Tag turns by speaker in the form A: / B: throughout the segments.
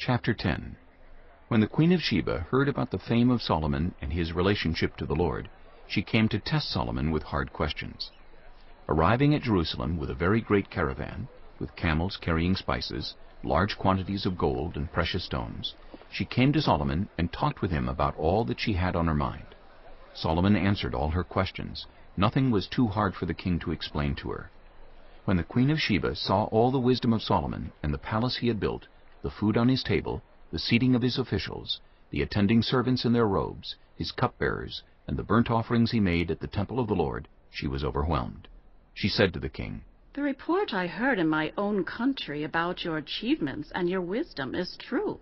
A: Chapter 10. When the Queen of Sheba heard about the fame of Solomon and his relationship to the Lord, she came to test Solomon with hard questions. Arriving at Jerusalem with a very great caravan, with camels carrying spices, large quantities of gold and precious stones, she came to Solomon and talked with him about all that she had on her mind. Solomon answered all her questions. Nothing was too hard for the king to explain to her. When the Queen of Sheba saw all the wisdom of Solomon and the palace he had built, the food on his table, the seating of his officials, the attending servants in their robes, his cupbearers, and the burnt offerings he made at the temple of the Lord, she was overwhelmed. She said to the king,
B: "The report I heard in my own country about your achievements and your wisdom is true.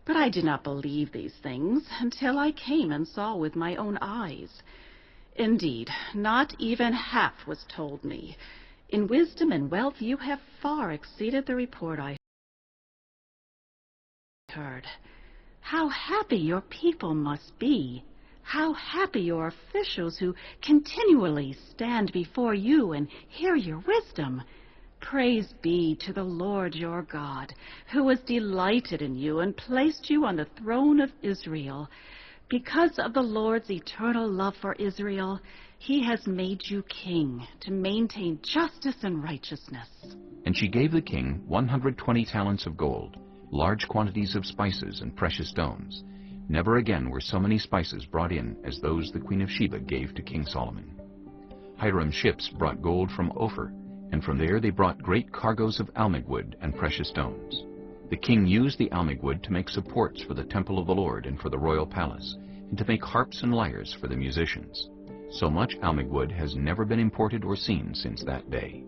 B: But I did not believe these things until I came and saw with my own eyes. Indeed, not even half was told me. In wisdom and wealth you have far exceeded the report I heard. How happy your people must be! How happy your officials who continually stand before you and hear your wisdom! Praise be to the Lord your God, who was delighted in you and placed you on the throne of Israel. Because of the Lord's eternal love for Israel, he has made you king to maintain justice and righteousness."
A: And she gave the king 120 talents of gold, large quantities of spices and precious stones. Never again were so many spices brought in as those the Queen of Sheba gave to King Solomon. Hiram's ships brought gold from Ophir, and from there they brought great cargoes of almug wood and precious stones. The king used the almug wood to make supports for the temple of the Lord and for the royal palace, and to make harps and lyres for the musicians. So much almug wood has never been imported or seen since that day.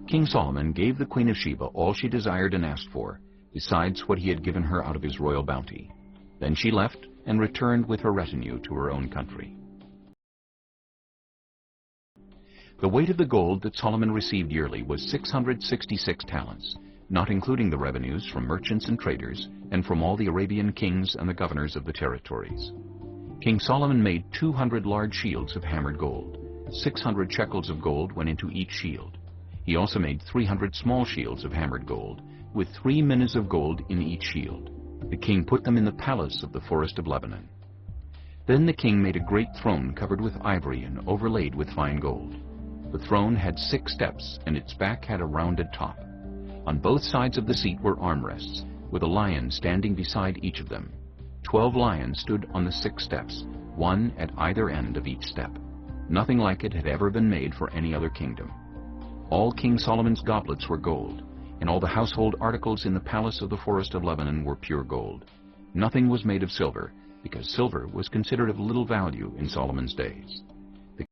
A: King Solomon gave the Queen of Sheba all she desired and asked for, besides what he had given her out of his royal bounty. Then she left and returned with her retinue to her own country. The weight of the gold that Solomon received yearly was 666 talents, not including the revenues from merchants and traders, and from all the Arabian kings and the governors of the territories. King Solomon made 200 large shields of hammered gold. 600 shekels of gold went into each shield. He also made 300 small shields of hammered gold, with 3 minas of gold in each shield. The king put them in the palace of the forest of Lebanon. Then the king made a great throne covered with ivory and overlaid with fine gold. The throne had 6 steps, and its back had a rounded top. On both sides of the seat were armrests, with a lion standing beside each of them. 12 lions stood on the 6 steps, one at either end of each step. Nothing like it had ever been made for any other kingdom. All King Solomon's goblets were gold, and all the household articles in the palace of the forest of Lebanon were pure gold. Nothing was made of silver, because silver was considered of little value in Solomon's days. The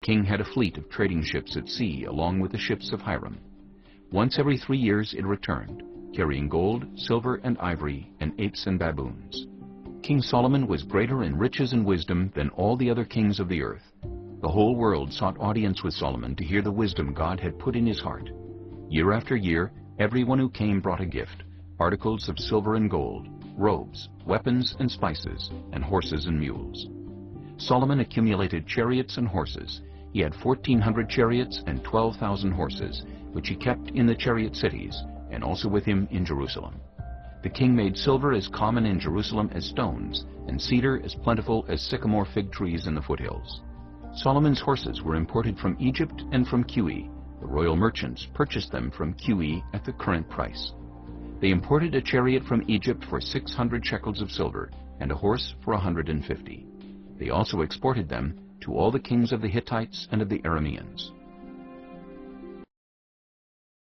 A: king had a fleet of trading ships at sea along with the ships of Hiram. Once every 3 years it returned, carrying gold, silver, and ivory, and apes and baboons. King Solomon was greater in riches and wisdom than all the other kings of the earth. The whole world sought audience with Solomon to hear the wisdom God had put in his heart. Year after year, everyone who came brought a gift, articles of silver and gold, robes, weapons and spices, and horses and mules. Solomon accumulated chariots and horses. He had 1,400 chariots and 12,000 horses, which he kept in the chariot cities, and also with him in Jerusalem. The king made silver as common in Jerusalem as stones, and cedar as plentiful as sycamore fig trees in the foothills. Solomon's horses were imported from Egypt and from Cuwe. The royal merchants purchased them from Cuwe at the current price. They imported a chariot from Egypt for 600 shekels of silver, and a horse for 150. They also exported them to all the kings of the Hittites and of the Arameans.